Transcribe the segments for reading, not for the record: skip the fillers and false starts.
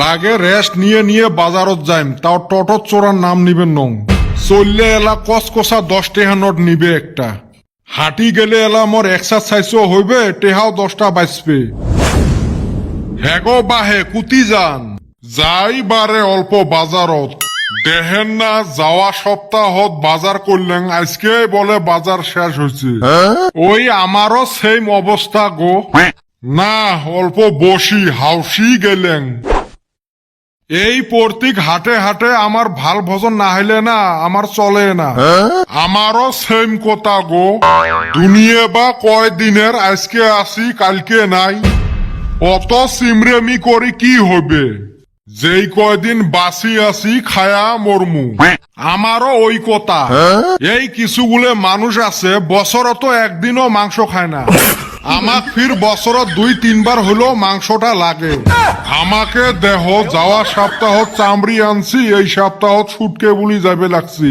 লাগে রেস্ট নিয়ে নিয়ে বাজারত যাইম, তাও টটত চোরার নাম নিবেন নং। চললে এলা কসকসা 10 টেহা নোট নিবে একটা। হাঁটি গেলে এলা মোর এক্সারসাইজও হইবে, টেহাও 10টা বাঁচবে। হেগো বাহে কুতি যান, যাই বারে অল্প বাজারত। দেখেন না যাওয়া সপ্তাহত বাজার করলেন, আজকে বলে বাজার শেষ হয়েছে। ওই আমারও সেম অবস্থা গো। না অল্প বসি হাউসি গেলেন। এই প্রতীক হাটে হাটে আমার ভাল ভজন না হইলে না আমার চলে না। আমারও সেম কথা গো। দুনিয়া বা কয় দিনের, আজকে আসি কালকে নাই। অত সিমরেমি করি কি হবে? যেই কয়দিন বাসি আসি খায়া মরমু। আমারও ওই কথা। এই কিছুগুলো মানুষ আছে বছরত একদিনও মাংস খায় না। আমাক ফির বছরত 2-3 বার হলেও মাংসটা লাগে। আমাকে দেহ যাওয়া সপ্তাহ চামড়ি আনছি, এই সপ্তাহ ছুটকে বলি যাবে লাগছি।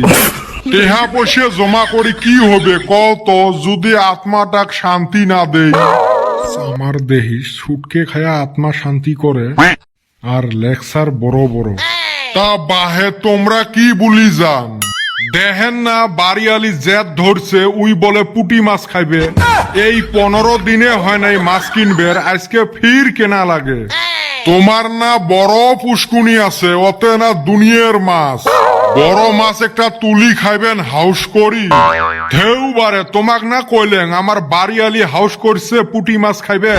টেহা পয়সা জমা করি কি হবে কত, যদি আত্মাটাক শান্তি না দেই। আমার দেহি ছুটকে খায়া আত্মা শান্তি করে আর লেকচার বড় বড়। তা বাহে তোমরা কি বলি যান? দেখেন না বাড়িয়ালি জেদ ধরছে, উই বলে পুটি মাছ খাইবে। এই 15 দিনে হয় নাই মাছ কিনবের, আজকে ফির কেনা লাগে। তোমার না বড় পুষ্কুনি আছে, অতে না দুনিয়ার মাছ। বড় মাছ একটা তুলি খাইবেন হাউস করি। ঢেউ বারে তোমাক না কইলেন আমার বাড়িয়ালি হাউস করছে পুটি মাছ খাইবে।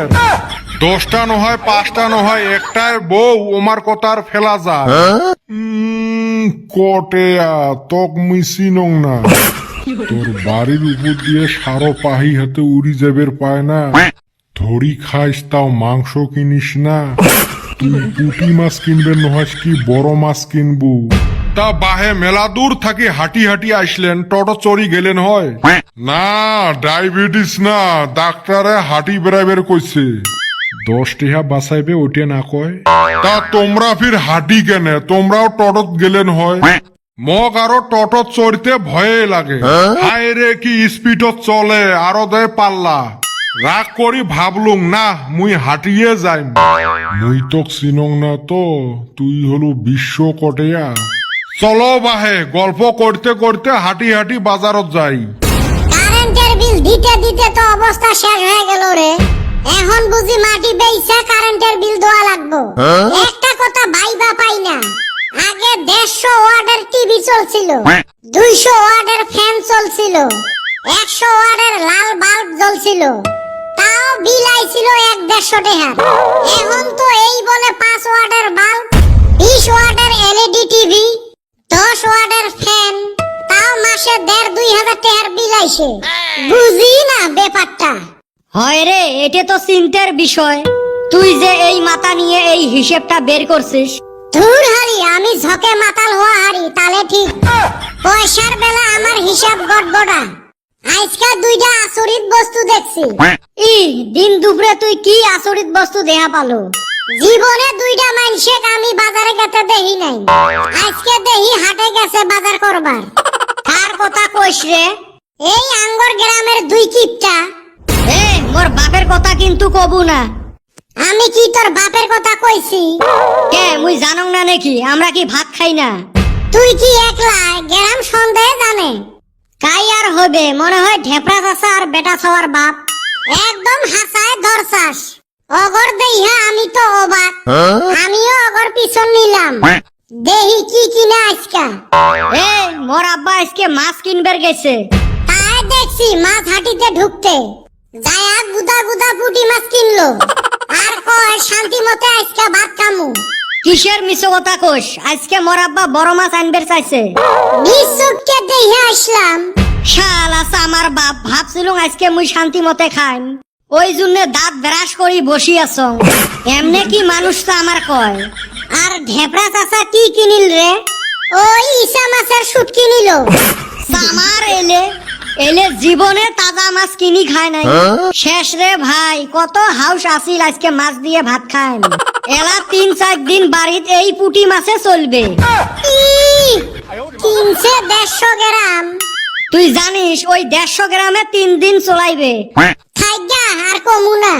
10টা নহয় 5টা নহয়, একটাই বউ ওমার কথার ফেলা যায়। কটেয়া তক মিশি নং না। তোর বাড়ির উপর দিয়ে সারো পাহি হাতে উড়ি যাবের পায় না। ধরি খাইস তাও মাংস কিনিস না। তুই পুটি মাছ কিনবেন নহাস কি বড় মাছ কিনবু? তা বাহে মেলা দূর থাকি হাঁটি হাঁটি আসলেন, টোটো চড়ি গেলেন হয় না? ডায়াবেটিস না, ডাক্তারে হাঁটি বেড়াইবের কইছে। 10 টিহা বাঁচাইবে ওইটা না কয়। তা তোমরা ফির হাঁটি কেনে? তোমরাও টটত গেলেন হয়। মগ আরো টটত চড়তে ভয়ে লাগে। হায় রে কি স্পিডত চলে, আরো দেয় পাল্লা। রাগ করি ভাবলুম না মুই হাঁটিয়ে যাইম। মুই তোক চিনং না তো, তুই হলু বিশ্ব কটেয়া। চলো বাহে গল্প করতে করতে হাঁটি হাঁটি বাজারত যাই। কারেন্টের বিল দিতে দিতে তো অবস্থা শেষ হয়ে গেল রে। এখন বুঝি মাটি বেইছে কারেন্টের বিল দেওয়া লাগবো। একটা কথা ভাইবা পাই না, আগে 150 ওয়াটের টিভি চলছিল, 200 ওয়াটের ফ্যান চলছিল, 100 ওয়াটের লাল বাল্ব জ্বলছিল, তাও বিল আইছিল 1-150 টাকা। এখন তো এই বলে 5 ওয়াটের বাল্ব, 20 ওয়াটের এলইডি টিভি, 10 ওয়াটের ফ্যান, তাও মাসে 1,500-2 হাজার টাকার বিল আইছে। বুঝি না ব্যাপারটা। হয় রে, এটা তো চিন্তার বিষয়। তুই যে এই মাথা নিয়ে এই হিসেবটা বের করছিস। ধুর হারি, আমি ঝকে মাতাল হওয়া হারি তালে ঠিক। পয়সার বেলা আমার হিসাব গড়বড়া। আজকে 2টা আচরিত বস্তু দেখছি। দিন দুপুরে তুই কি আচরিত বস্তু দেখা পালো? জীবনে 2টা মানুষকে আমি বাজারে গেতে দেখি নাই। আজকে দেখি হাটে গেছে বাজার করবার। কার কথা কইস রে? এই আঙ্গর গ্রামের 2 কিপটা। মোর বাপের কথা কিন্তু কবু না। আমি কি তোর বাপের কথা কইছি? কে মুই জানং না নাকি? আমরা কি ভাত খাই না? তুই কি একলা গ্রাম সন্দেহে জানে? তাই আর হবে, মনে হয় ঢেপরা চাষা আর বেটা ছাওয়ার বাপ। একদম হাসায় ধরছাস। অগর দেইহা আমি তো অবাক। আমিও অগর পিছন নিলাম। দেহি কি কিনা আজকা। মোর আব্বা আজকে মাছ কিনবার গেছে। তাই দেখছি মাছ হাটিতে ঢুকতে যায়া গুদা গুদা পুঁটি মাছ কিনলো। আর কয় শান্তি মতে আজকে ভাত খামু। কিসের মিছো কথা কোষ? আজকে মোর আব্বা বড় মাছ আনবার চাইছে। নিশ্চুপকে দেহে আসলাম। শালা আমার বাপ, ভাবছিলুম আজকে মুই শান্তি মতে খাইম, ওই জন্য দাঁত ব্রাশ করি বসি আছ। এমনে কি মানুষটা আমার কয়। আর ঢেপরা চাচা কি কিনিল রে? ওই ইসা মাছের শুট কিনিল। আমার এলে এলে জীবনে তাজা মাছ কিনি খায় নাই। শেষ রে ভাই, কত হাউস আসিল আজকে মাছ দিয়ে ভাত খাইম। এলা 3-4 দিন বাড়িতে এই পুটি মাছে চলবে। 300-150 গ্রাম। তুই জানিস ওই 150 গ্রামে 3 দিন চলাইবে। থাইগা আর কমু না।